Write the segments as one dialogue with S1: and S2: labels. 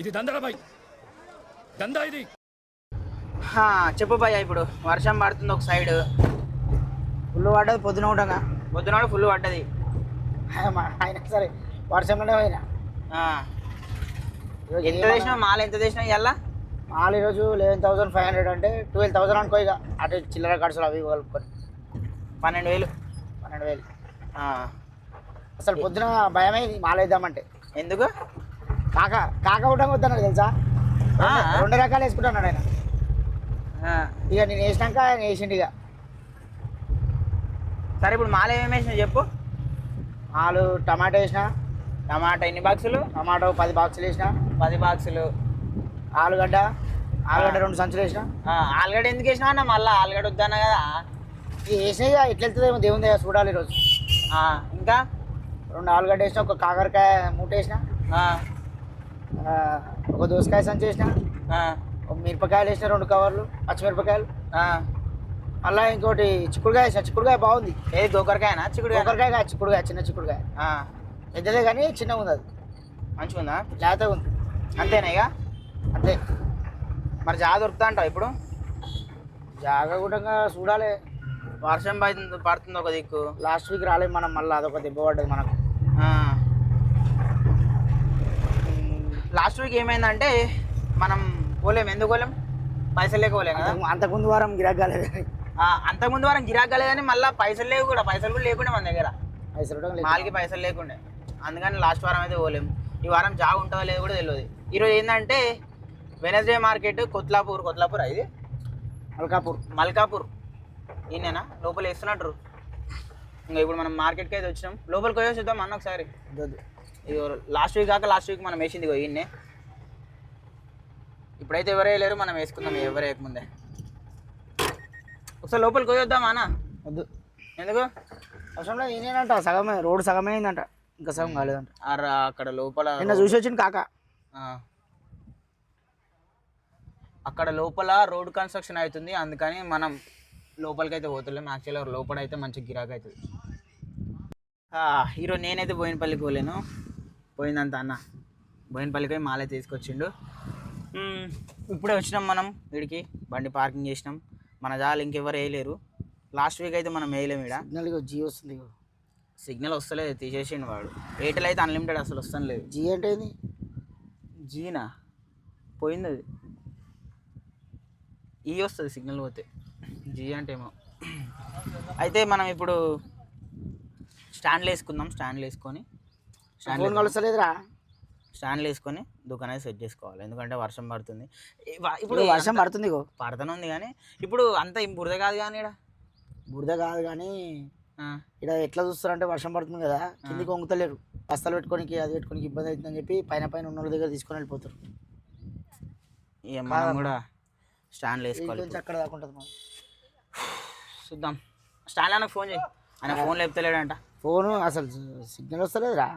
S1: ఇది దందరా బాయ్, దందా ఇది.
S2: చెప్పు భయ్య. ఇప్పుడు వర్షం పడుతుంది ఒక సైడ్,
S3: ఫుల్ పడ్డది పొద్దున ఉండగా.
S2: పొద్దున ఫుల్ పడ్డది.
S3: అయినా సరే వర్షంలోనే పోయినా.
S2: ఎంత తెచ్చినావు మాల? ఎంత తెచ్చినావు ఇవాళ?
S3: మాల్ ఈరోజు 11,500 అంటే 12,000 అనుకో. ఇక అటు చిల్లర ఖర్చులు అవి కలుపుకొని
S2: 12,000.
S3: 12,000. అసలు పొద్దున భయమే మాల వేద్దామంటే.
S2: ఎందుకు?
S3: కాక ఉండడం వద్దన్నాడు తెలుసా. 2 రకాలు వేసుకుంటున్నాడు ఆయన. ఇక నేను వేసినాక ఆయన వేసిండు. ఇక
S2: సరే ఇప్పుడు మాల ఏమేమి వేసినావు చెప్పు.
S3: మాలు టమాటా వేసిన.
S2: టమాటా ఎన్ని బాక్సులు?
S3: టమాటో 10 బాక్సులు వేసిన.
S2: 10 బాక్సులు.
S3: ఆలుగడ్డ 2 సంచులు వేసిన.
S2: ఆలుగడ్డ ఎందుకు వేసినావు అన్న? మళ్ళీ ఆలుగడ్డ వద్దన్నా కదా.
S3: ఇక వేసినాయి. ఎట్లా వెళ్తుందేమో దేవుంది చూడాలి ఈరోజు.
S2: ఇంకా
S3: 2 ఆలుగడ్డ వేసిన. ఒక కాకరకాయ మూట వేసిన. ఒక దోసకాయ సంచి వేసిన. ఒక మిరపకాయలు వేసిన 2 కవర్లు పచ్చిమిరపకాయలు. మళ్ళీ ఇంకోటి చిక్కుడుకాయ వేసిన. చిక్కుడుకాయ బాగుంది.
S2: ఏది గోకరకాయనా?
S3: చిక్కుడుకాయ చిక్కుడుకాయ చిన్న చిక్కుడుకాయ. పెద్దదే కానీ చిన్నగా ఉంది. అది
S2: మంచిగా ఉందా?
S3: లేతగా ఉంది.
S2: అంతేనా ఇక?
S3: అంతే.
S2: మరి జాగ దొరుకుతా అంటావు ఇప్పుడు?
S3: జాగ్రత్తగా చూడాలి.
S2: వర్షం పడుతుంది ఒక దిక్కు.
S3: లాస్ట్ వీక్ రాలేదు మనం. మళ్ళీ అదొక దెబ్బ పడ్డది మనకు.
S2: లాస్ట్ వీక్ ఏమైందంటే మనం పోలేం. ఎందుకు పోలేం? పైసలు లేక పోలేం కదా.
S3: అంతకుముందు వారం గిరాక్ కాలేదు.
S2: అంతకుముందు వారం గిరాక్ కాలేదు కానీ మళ్ళీ పైసలు లేవు కూడా. పైసలు కూడా లేకుండా మన దగ్గర.
S3: పైసలు
S2: మాల్కి పైసలు లేకుండే. అందుకని లాస్ట్ వారం అయితే పోలేము. ఈ వారం జాగ ఉంటుందో లేదో కూడా తెలియదు. ఈరోజు ఏంటంటే వెనస్డే మార్కెట్ కొత్లాపూర్. ఇది మల్కాపూర్. ఈయనేనా లోపల వేస్తున్నట్టు. ఇంకా ఇప్పుడు మనం మార్కెట్కి అయితే వచ్చినాం. లోపలికి పోయి చూద్దాం అన్న ఒకసారి. ఇది లాస్ట్ వీక్ మనం వేసింది ఈయన్నే. ఇప్పుడైతే ఎవరు వేయలేరు, మనం వేసుకుందాం ఎవరు వేయకముందే. ఒకసారి లోపలికి పోయి వద్దామా అన్న?
S3: వద్దు.
S2: ఎందుకు?
S3: అవసరంలో ఈయనంట సగమే. రోడ్డు సగమే అయిందంట, ఇంకా సగం కాలేదంట.
S2: అక్కడ లోపల
S3: నిన్న చూసి వచ్చింది కాక.
S2: అక్కడ లోపల రోడ్ కన్స్ట్రక్షన్ అవుతుంది. అందుకని మనం లోపలికి అయితే పోతలేము. యాక్చువల్గా లోపల అయితే మంచి గిరాకీ అవుతుంది. ఈరోజు నేనైతే బోయినపల్లికి పోలేను. పోయిందంత అన్న బోయినపల్లికి పోయి మాలే తీసుకొచ్చిండు. ఇప్పుడే వచ్చినాం మనం వీడికి. బండి పార్కింగ్ చేసినాం. మన జాలు ఇంకెవరు వేయలేరు. లాస్ట్ వీక్ అయితే మనం వేయలేము. ఇక్కడ
S3: జియో వస్తుంది.
S2: సిగ్నల్ వస్తలేదు, తీసేసిండు వాడు. ఎయిర్టెల్ అయితే అన్లిమిటెడ్ అసలు వస్తలేదు.
S3: జీ అంటే ఏంది?
S2: జీనా పోయింది. అది ఈ వస్తుంది సిగ్నల్ పోతే. జీ అంటే ఏమో. అయితే మనం ఇప్పుడు స్టాండ్లు వేసుకుందాం. స్టాండ్లు వేసుకొని దుకాణం అయితే సెట్ చేసుకోవాలి. ఎందుకంటే వర్షం పడుతుంది. ఇప్పుడు
S3: వర్షం పడుతుంది,
S2: పడుతూనే ఉంది. కానీ ఇప్పుడు అంత బురద కాదు. కానీ
S3: బురద కాదు కానీ ఇక్కడ ఎట్లా చూస్తారంటే వర్షం పడుతుంది కదా, కిందికి వంగుతలేరు. బస్తాలు పెట్టుకోనికి అది పెట్టుకోనికి ఇబ్బంది అవుతుందని చెప్పి పైన ఉన్న వాళ్ళ దగ్గర తీసుకొని వెళ్ళిపోతారు.
S2: మనం కూడా స్టాండ్లు వేసుకోవాలి.
S3: అక్కడ దాకా ఉంటుంది.
S2: చూద్దాం. స్టాండ్ అన్నకు ఫోన్ చేయి. ఆయన ఫోన్ లేపుతలేడంట.
S3: ఫోను అసలు సిగ్నల్ వస్తలేదురా.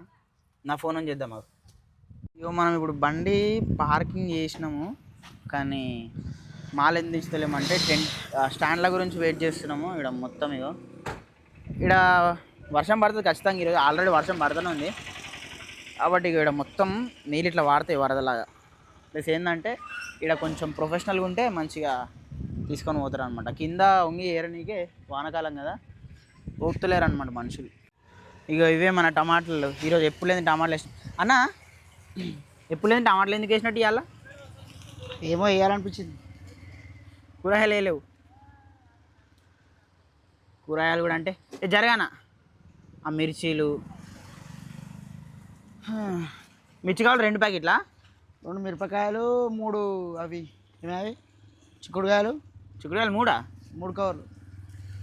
S2: నా ఫోన్ అని చేద్దాం మాకు. ఇగో మనం ఇప్పుడు బండి పార్కింగ్ చేసినాము, కానీ మాల్ ఎందుకు దించుతలేమంటే స్టాండ్ల గురించి వెయిట్ చేస్తున్నాము. ఇక్కడ మొత్తం ఇక్కడ వర్షం పడుతుంది ఖచ్చితంగా. ఈరోజు ఆల్రెడీ వర్షం పడుతూనే ఉంది కాబట్టి ఇక్కడ మొత్తం నీళ్ళు ఇట్లా వాడతాయి వరదలాగా. ప్లస్ ఏంటంటే ఇక్కడ కొంచెం ప్రొఫెషనల్గా ఉంటే మంచిగా తీసుకొని పోతారు అనమాట. కింద వంగి ఏరనీకే వానకాలం కదా, ఓపుతలేరు అనమాట మనుషులు. ఇక ఇవే మన టమాటాలు. ఈరోజు ఎప్పుడు లేని టమాటాలు వేసిన అన్న. ఎప్పుడు లేని టమాటాలు ఎందుకు వేసినట్టు ఇవాళ?
S3: ఏమో వేయాలనిపించింది.
S2: కూరగాయలు వేయలేవు. కూరగాయలు కూడా అంటే జరగాన ఆ మిర్చీలు. మిర్చి కావాలి 2 ప్యాకెట్లా?
S3: 2 మిరపకాయలు, 3 అవి ఏమవి చిక్కుడుకాయలు
S2: 3
S3: కవర్లు.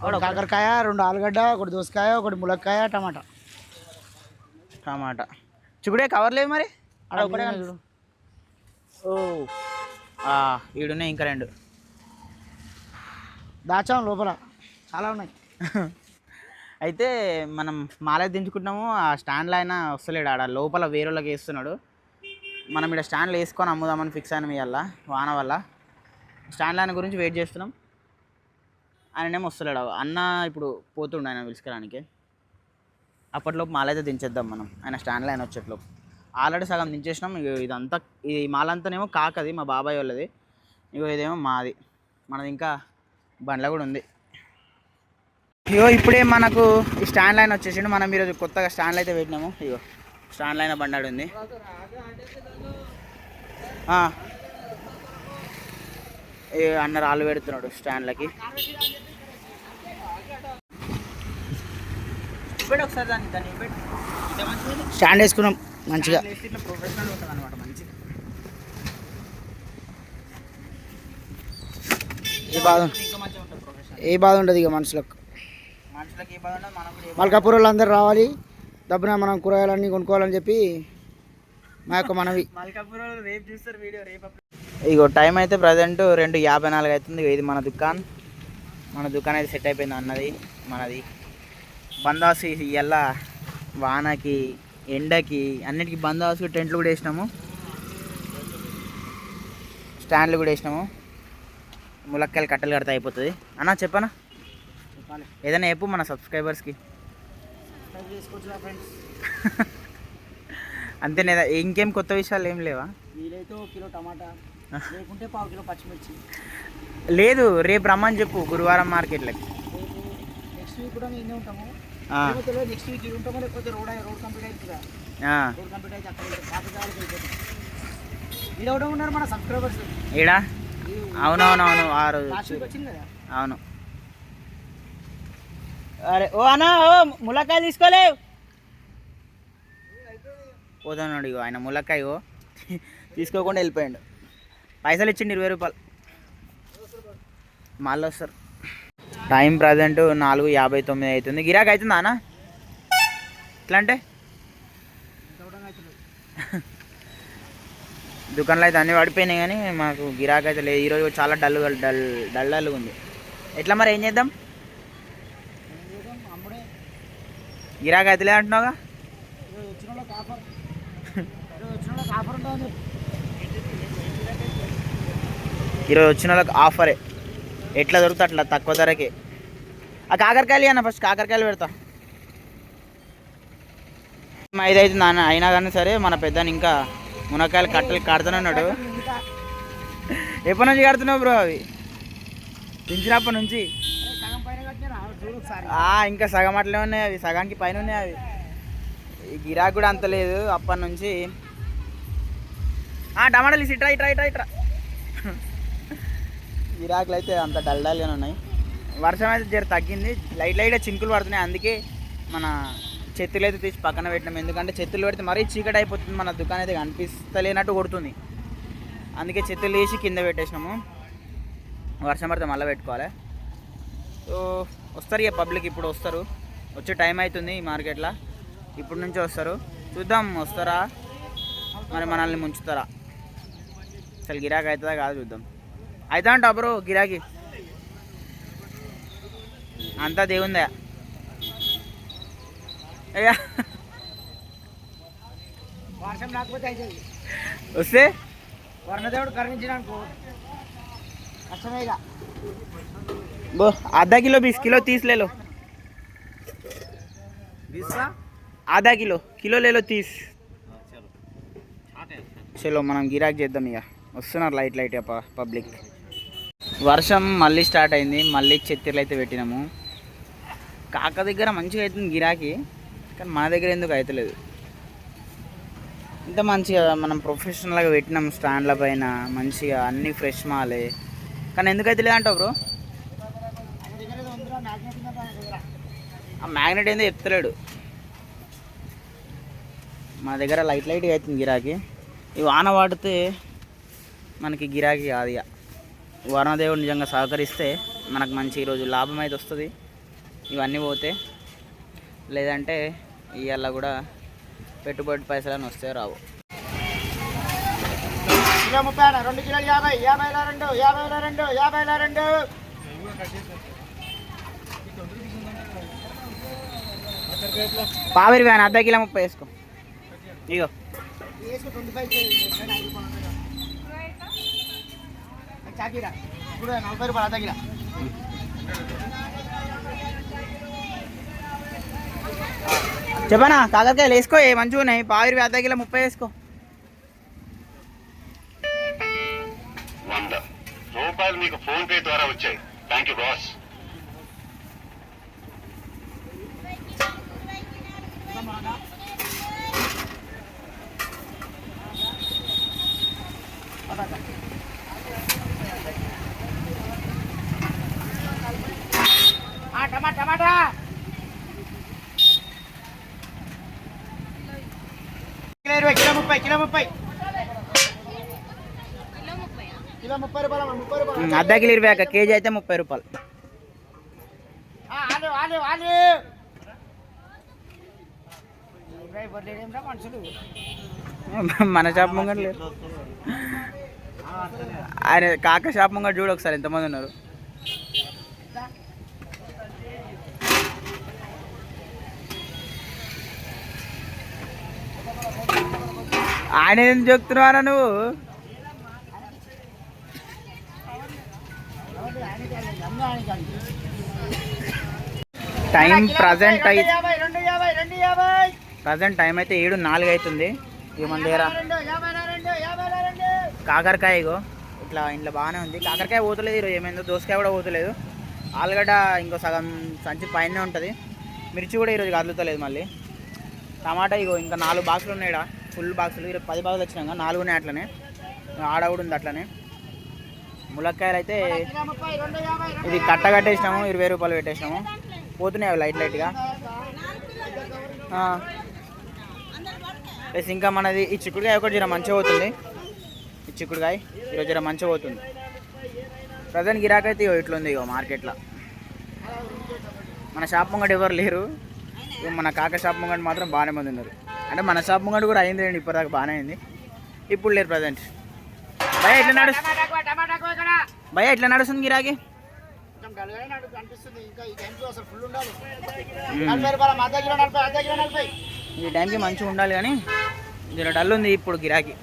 S3: 1 కాకరకాయ, 2 ఆలుగడ్డ, 1 దోసకాయ, 1 ములక్కాయ, టమాటా.
S2: చిక్కుడుకాయ కవర్ లేవు మరి. ఈడున్నాయి ఇంకా 2
S3: దాచాం లోపల, చాలా ఉన్నాయి.
S2: అయితే మనం మాలే దించుకుంటున్నాము. ఆ స్టాండ్లో అయినా వస్తలేడు. ఆడ లోపల వేరేళ్ళకి వేస్తున్నాడు. మనం ఇక్కడ స్టాండ్లు వేసుకొని అమ్ముదామని ఫిక్స్ అయినాం. ఇవాళ వాన వల్ల స్టాండ్ లైన్ గురించి వెయిట్ చేస్తున్నాం. ఆయననేమో వస్తలేడు. అన్న ఇప్పుడు పోతుండే ఆయన పిలుచుకోవడానికి. అప్పట్లోపు మాలైతే దించేద్దాం మనం. ఆయన స్టాండ్ లైన్ వచ్చేట్లోపు. ఆల్రెడీ సగం దించేసినాం. ఇక ఇదంతా ఈ మాలంతానేమో కాకది మా బాబాయ్ వాళ్ళది. ఇగో ఇదేమో మాది. మనది ఇంకా బండ్ల కూడా ఉంది. ఇగో ఇప్పుడే మనకు ఈ స్టాండ్ లైన్ వచ్చేసిండు. మనం ఈరోజు కొత్తగా స్టాండ్లు అయితే పెట్టినాము. ఇగో స్టాండ్ లైన్ బండాడు ఉంది. అన్న రాళ్ళు పెడుతున్నాడు స్టాండ్లకి. ఒకసారి దాన్ని
S3: స్టాండ్ వేసుకున్నాం మంచిగా.
S2: ప్రొఫెషనల్ ఉంటుంది అనమాట మంచిగా.
S3: ఏ బాధ
S2: ఇంకా మంచిగా ఉంటుంది ప్రొఫెషనల్.
S3: ఏ బాధ ఉండదు ఇక మనుషులకు
S2: ఏ బాధ ఉండదు. మనం కూడా
S3: మల్కాపూర్ వాళ్ళు అందరూ రావాలి, డబ్బున మనం కూరగాయలన్నీ కొనుక్కోవాలని చెప్పి మా యొక్క మనవి.
S2: మల్కాపూర్ వాళ్ళు రేపు చూస్తారు వీడియో రేపు. ఇగో టైం అయితే ప్రజెంట్ 2:54 అవుతుంది. ఇది మన దుకాణం. మన దుకాణం అయితే సెట్ అయిపోయింది అన్నది మనది. బందోబస్తు ఇవాళ వానకి ఎండకి అన్నిటికీ బందోబస్తు టెంట్లు కూడా వేసినాము, స్టాండ్లు కూడా వేసినాము. ములక్కాయలు కట్టెలు కడితే అయిపోతుంది అన్న. చెప్పనా ఏదైనా చెప్పు మన సబ్స్క్రైబర్స్కి. అంతేనేదా? ఇంకేం కొత్త విషయాలు ఏం లేవా?
S3: వీలైతే 1 కిలో టమాటా లేకుంటే 1/2 కిలో పచ్చిమిర్చి.
S2: లేదు, రేపు రమ్మని చెప్పు గురువారం మార్కెట్లకి.
S3: నెక్స్ట్ వీక్ కూడా మేము ఉంటాము. నెక్స్ట్ వీక్ ఉంటామో లేకపోతే రోడ్ కంప్లీట్ అవుతుందా? రోడ్ కంప్లీట్ అయితే అక్కడ పాతదారికి వెళ్ళిపోతాం. ఇది ఒకటే ఉన్నారు మన సబ్స్క్రైబర్స్
S2: ఈడా. అవునవునవును, ఆ రోజు
S3: వచ్చింది కదా.
S2: అవును. అరే ఓ అన్న, ఓ ములక్కాయ తీసుకోలేవు పోతున్నాడు. ఇగో ఆయన ములక్కాయ తీసుకోకుండా వెళ్ళిపోయాడు. పైసలు ఇచ్చిండు 20 రూపాయలు. మళ్ళీ వస్తారు. టైం ప్రజెంట్ 4:59 అవుతుంది. గిరాకీ అవుతుందా అన్న? ఎట్లా అంటే దుకాణంలో అయితే అన్నీ పడిపోయినాయి కానీ మాకు గిరాకీ అయితే లేదు. ఈరోజు చాలా డల్గా ఉంది. ఎట్లా మరి ఏం చేద్దాం? గిరాకీ అయితే లేదు అంటున్నావుగా. ఈరోజు వచ్చిన వాళ్ళకి ఆఫరే. ఎట్లా దొరుకుతా అట్లా తక్కువ ధరకే. ఆ కాకరకాయలు అన్న, ఫస్ట్ కాకరకాయలు పెడతా. 5 అవుతుంది అన్న. అయినా కానీ సరే మన పెద్దని ఇంకా మునక్కాయలు కట్టలు కడుతున్నాడు. ఎప్పటి నుంచి కడుతున్నావు బ్రో? అవి దించినప్పటి నుంచి ఇంకా సగం అట్లే ఉన్నాయి. అవి సగానికి పైన ఉన్నాయి. అవి ఈ గిరాకీ కూడా అంత లేదు అప్పటి నుంచి. టమాటాలు ఇట్రా ఇట్రా ఇట్రా ఇట్రా. గిరాకులు అయితే అంత డల్గానే ఉన్నాయి. వర్షం అయితే జర తగ్గింది. లైట్గా చినుకులు పడుతున్నాయి. అందుకే మన చెత్తులు అయితే తీసి పక్కన పెట్టినాం. ఎందుకంటే చెత్తులు పెడితే మరీ చీకటి అయిపోతుంది. మన దుకాణం అయితే కనిపిస్తలేనట్టు కొడుతుంది. అందుకే చెత్తులు తీసి కింద పెట్టేసినాము. వర్షం పడితే మళ్ళీ పెట్టుకోవాలి. సో వస్తారు ఇక పబ్లిక్. ఇప్పుడు వస్తారు. వచ్చే టైం అవుతుంది ఈ మార్కెట్లో. ఇప్పుడు నుంచి వస్తారు. చూద్దాం వస్తారా మరి మనల్ని ముంచుతారా. అసలు గిరాకీ అవుతుందా కాదు చూద్దాం. అవుతా అంట బ్రో గిరాకీ. అంతా దేవుందా అయ్యా.
S3: వర్షం రాకపోతే
S2: వస్తే
S3: వర్ణదేవుడు కరుణించినానుకో కష్టమేగా.
S2: బో आधा किलो 20 किलो 30 ले लो.
S3: 20 का
S2: आधा किलो ले लो 30. చలో మనం గిరాకీ చేద్దాం. ఇక వస్తున్నారు లైట్ పబ్లిక్. వర్షం మళ్ళీ స్టార్ట్ అయింది. మళ్ళీ చెత్తీర్లు అయితే పెట్టినాము. కాక దగ్గర మంచిగా అవుతుంది గిరాకీ, కానీ మన దగ్గర ఎందుకు అవుతలేదు. ఇంత మంచిగా మనం ప్రొఫెషనల్గా పెట్టినాం స్టాండ్ల పైన మంచిగా అన్నీ ఫ్రెష్ మాలే, కానీ ఎందుకు అవుతలేదు అంటావు బ్రో? ఆ మ్యాగ్నెట్ ఏందో చెప్తలేడు. మా దగ్గర లైట్గా అవుతుంది గిరాకీ. ఈ వాన పడితే మనకి గిరాకీ కాదు. ఇక వరుణదేవుడు నిజంగా సహకరిస్తే మనకు మంచి ఈరోజు లాభం అయితే వస్తుంది. ఇవన్నీ పోతే లేదంటే ఇవాళ కూడా పెట్టుబడి పైసలని వస్తే రావు.
S3: కిలో 30, 2 కిలోలు 50, 50లో 2, 50లో 2, 50లో 2.
S2: పావేరి వ్యాన్ అర్ధ కిలో 30 వేసుకో. ఇగో
S3: వేసుకో 25 చాకీరా ఇప్పుడు 40 రూపాయలు అర్ధ కిలో.
S2: చెప్పనా కాకరకాయలు వేసుకో ఏ మంచిగా ఉన్నాయి. పావు 20 అర్ధ కిలో 30 వేసుకో.
S4: 100 రూపాయలు మీకు ఫోన్ పే ద్వారా వచ్చాయి. Thank you boss.
S3: Tomato kilo 20 kilo 30 kilo 30 రూపాయలు 30 రూపాయలు.
S2: అర్ధ కిలో 20 అక్క, కేజీ అయితే 30 రూపాయలు.
S3: మనుషులు
S2: మన షాప్ ముంగట లేరు. ఆయన కాక షాప్ ముంగట చూడు ఒకసారి ఎంతమంది ఉన్నారు. ఆయన ఏం చెప్తున్నావా నువ్వు? టైం ప్రజెంట్ టైం అయితే 7:04 అవుతుంది. ఇక మన దగ్గర కాకరకాయ ఇగో ఇట్లా ఇంట్లో బాగానే ఉంది. కాకరకాయ పోతలేదు ఈరోజు, ఏమైందో దోసకాయ కూడా పోతలేదు. ఆలుగడ్డ ఇంకో సగం సంచి పైనే ఉంటుంది. మిర్చి కూడా ఈరోజు కదులుతలేదు. మళ్ళీ టమాటా ఇగో ఇంకా 4 బాక్సులు ఉన్నాయి. ఫుల్ బాక్సులు ఈరోజు 10 బాక్సులు వచ్చినాక 4 ఉన్నాయి. అట్లనే ఆడ కూడా ఉంది అట్లనే. ములక్కాయలు అయితే ఇది కట్ట కట్టేసినాము, 20 రూపాయలు పెట్టేసినాము. పోతున్నాయి అవి లైట్ లైట్గా. ప్లస్ ఇంకా మనది ఈ చిక్కుడుకాయ ఒకటి జర మంచిగా పోతుంది. ఈ చిక్కుడుకాయ ఈరోజు జర మంచిగా పోతుంది. ప్రజెంట్ గిరాకైతే ఇగో ఇట్లుంది ఇగో మార్కెట్లో. మన షాప్ ముంగట ఎవరు లేరు. మన కాక షాప్ ముంగట మాత్రం బాగానే మంది ఉన్నారు. అంటే మన షాప్ ముంగట కూడా అయింది రండి, ఇప్పటిదాకా బాగానే అయింది. ఇప్పుడు లేరు ప్రజెంట్. భయ ఎట్లా నడుస్తుంది గిరాకీ? ఈ టైంకి మంచిగా ఉండాలి కానీ దీని డల్ ఉంది ఇప్పుడు గిరాకీ.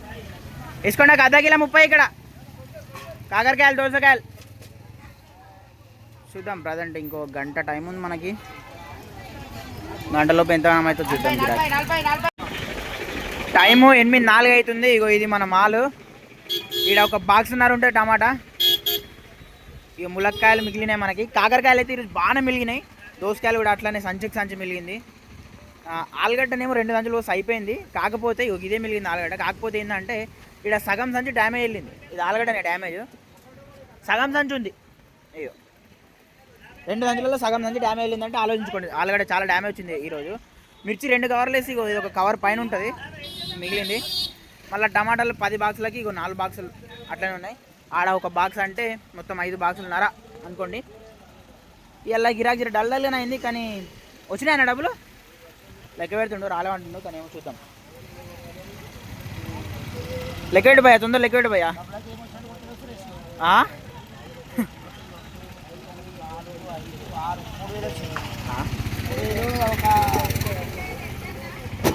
S2: వేసుకోండి అర్ధ కిలో 30 ఇక్కడ కాకరకాయలు దోసకాయలు. చూద్దాం ప్రజెంట్ ఇంకో గంట టైం ఉంది మనకి. గంటలోపు ఎంత అయితే చూద్దాం గిరాకీ. టైము 8:04 అవుతుంది. ఇగో ఇది మన మాలు. ఈడ ఒక బాక్స్న్నర ఉంటుంది టమాటా. ఇక ములక్కాయలు మిగిలినాయి మనకి. కాకరకాయలు అయితే ఈరోజు బాగానే మిగిలినాయి. దోసకాయలు కూడా అట్లానే సంచికి సంచి మిగిలింది. ఆలుగడ్డనేమో 2 సంచులు అయిపోయింది. కాకపోతే ఇదే మిగిలింది ఆలుగడ్డ. కాకపోతే ఏంటంటే ఇక్కడ సగం సంచి డ్యామేజ్ వెళ్ళింది. ఇది ఆలుగడ్డనే డ్యామేజ్. సగం సంచి ఉంది. అయ్యో 2 సంచులలో సగం సంచి డ్యామేజ్ వెళ్ళిందంటే ఆలోచించుకోండి. ఆలుగడ్డ చాలా డ్యామేజ్ వచ్చింది ఈరోజు. మిర్చి 2 కవర్లు వేసి ఇది ఒక కవర్ పైన ఉంటుంది మిగిలింది. మళ్ళీ టమాటాలు 10 బాక్సులకి 4 బాక్సులు అట్లనే ఉన్నాయి. ఆడ ఒక బాక్స్ అంటే మొత్తం 5 బాక్సులున్నర అనుకోండి. ఇలా గిరాకీ డల్గానే అయింది. కానీ వచ్చినాయన్న డబ్బులు లెక్క పెడుతుండు, రాలేమంటుండు. కానీ ఏమో చూద్దాం. లెక్క పెట్టు భయ్యా, తొందర లెక్క పెట్టు భయ్యా.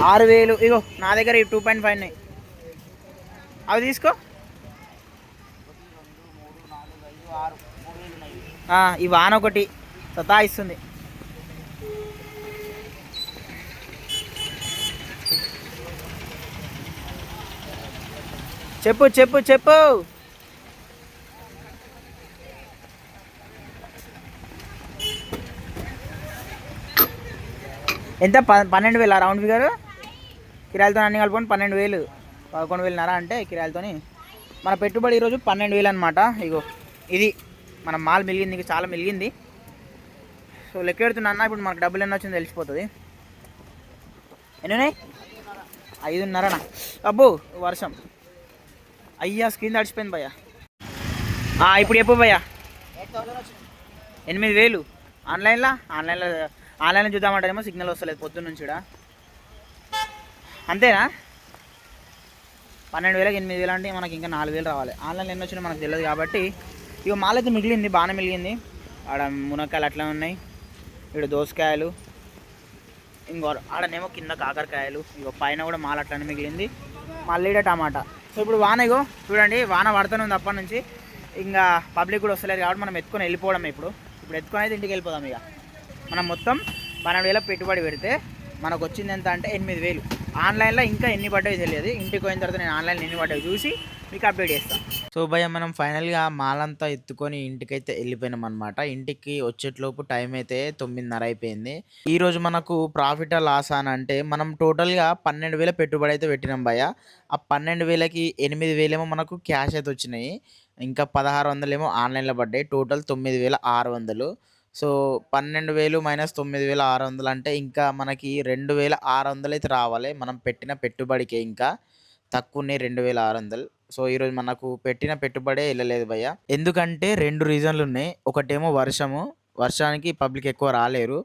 S2: 6,000 ఇగో నా దగ్గర 2.5 ఉన్నాయి. అవి తీసుకో. ఈ వాన ఒకటి సతాయిస్తుంది. చెప్పు చెప్పు చెప్పు. ఎంత? 12,000 రౌండ్ ఫిగర్. కిరాయిలతో అన్ని కలుపుకొని 12,000, 11,500 అంటే కిరాయిలతో. మన పెట్టుబడి ఈరోజు 12,000 అనమాట. ఇగో ఇది మన మాల్ మిలిగింది, చాలా మిలిగింది. సో లెక్క పెడుతున్నా. ఇప్పుడు మనకు డబ్బులు ఎన్ని వచ్చిందో తెలిసిపోతుంది. ఎన్ని ఉన్నాయి? 5.5. అబ్బో వర్షం. అయ్యా స్క్రీన్ తడిచిపోయింది భయ్యా. ఇప్పుడు చెప్పు భయ్యా. 8,000 ఆన్లైన్లో చూద్దామంటారేమో సిగ్నల్ వస్తలేదు పొద్దున్న నుంచి కూడా. అంతేనా? 12,000కి 8,000 అంటే మనకి ఇంకా 4,000 రావాలి. ఆన్లైన్లో ఎన్ని వచ్చినా మనకు తెలియదు కాబట్టి ఇక మాల్ అయితే మిగిలింది, బాగానే మిగిలింది. ఆడ మునక్కాయలు అట్లా ఉన్నాయి, ఇక్కడ దోసకాయలు, ఇంకో ఆడనేమో కింద కాకరకాయలు, ఇగో పైన కూడా మాల్ అట్లనే మిగిలింది. మళ్ళీ ఇక్కడ టమాటా. సో ఇప్పుడు వాన ఇగో చూడండి, వాన పడుతూనే ఉంది అప్పటి నుంచి. ఇంకా పబ్లిక్ కూడా వస్తలేదు కాబట్టి మనం ఎత్తుకొని వెళ్ళిపోవడం. ఇప్పుడు ఎత్తుకొని అయితే ఇంటికి వెళ్ళిపోదాం. ఇక మనం మొత్తం 12,000 పెట్టుబడి పెడితే మనకు వచ్చింది ఎంత అంటే 8,000. ఆన్లైన్లో ఇంకా ఎన్ని పడ్డాయో తెలియదు. ఇంటికి పోయిన తర్వాత నేను ఆన్లైన్లో ఎన్ని పడ్డాయో చూసి మీకు అప్డేట్ చేస్తాను. సో భయ్య మనం ఫైనల్గా మాల్ అంతా ఎత్తుకొని ఇంటికైతే వెళ్ళిపోయినాం అనమాట. ఇంటికి వచ్చేట్లోపు టైం అయితే 9:30 అయిపోయింది. ఈరోజు మనకు ప్రాఫిట్ లాస్ అని అంటే మనం టోటల్గా 12,000 పెట్టుబడి అయితే పెట్టినాం భయ్య. ఆ 12,000కి 8,000 ఏమో మనకు క్యాష్ అయితే వచ్చినాయి, ఇంకా 1,600 ఏమో ఆన్లైన్లో పడ్డాయి. టోటల్ 9,600. సో 12,000 మైనస్ 9,600 అంటే ఇంకా మనకి 2,600 అయితే రావాలి. మనం పెట్టిన పెట్టుబడికే ఇంకా తక్కువనే 2,600. సో ఈరోజు మనకు పెట్టిన పెట్టుబడే వెళ్ళలేదు భయ్య. ఎందుకంటే 2 రీజన్లు ఉన్నాయి. ఒకటేమో వర్షానికి పబ్లిక్ ఎక్కువ రాలేరు.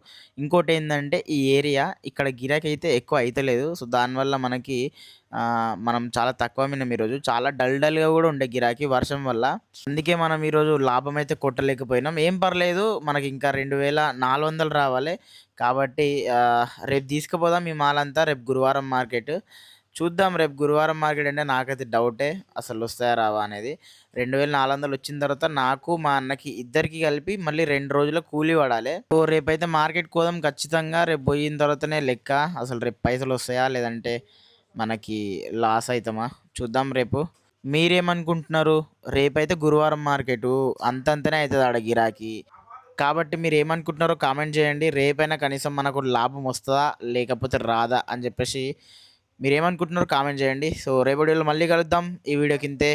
S2: ఇంకోటి ఏంటంటే ఈ ఏరియా ఇక్కడ గిరాకీ అయితే ఎక్కువ అయితలేదు. సో దానివల్ల మనకి మనం చాలా తక్కువ అమ్మినాం ఈరోజు. చాలా డల్గా కూడా ఉండే గిరాకీ వర్షం వల్ల. అందుకే మనం ఈరోజు లాభం అయితే కొట్టలేకపోయినాం. ఏం పర్లేదు, మనకి ఇంకా 2,400 రావాలి కాబట్టి రేపు తీసుకుపోదాం ఈ మాల్ అంతా. రేపు గురువారం మార్కెట్ చూద్దాం. రేపు గురువారం మార్కెట్ అంటే నాకైతే డౌటే అసలు వస్తాయా రావా అనేది. 2,400 వచ్చిన తర్వాత నాకు మా అన్నకి ఇద్దరికి కలిపి మళ్ళీ 2 రోజుల కూలీ పడాలి. సో రేపైతే మార్కెట్ కోదాం ఖచ్చితంగా. రేపు పోయిన తర్వాతనే లెక్క అసలు రేపు పైసలు వస్తాయా లేదంటే మనకి లాస్ అవుతామా చూద్దాం రేపు. మీరేమనుకుంటున్నారు? రేపైతే గురువారం మార్కెట్ అంతంతనే అవుతుంది ఆడ గిరాకీ. కాబట్టి మీరు ఏమనుకుంటున్నారో కామెంట్ చేయండి. రేపైనా కనీసం మనకు లాభం వస్తుందా లేకపోతే రాదా అని చెప్పేసి మీరేమనుకుంటున్నారో కామెంట్ చేయండి. సో రేపటి వీడియోలో మళ్ళీ కలుద్దాం. ఈ వీడియోకి ఇంతే.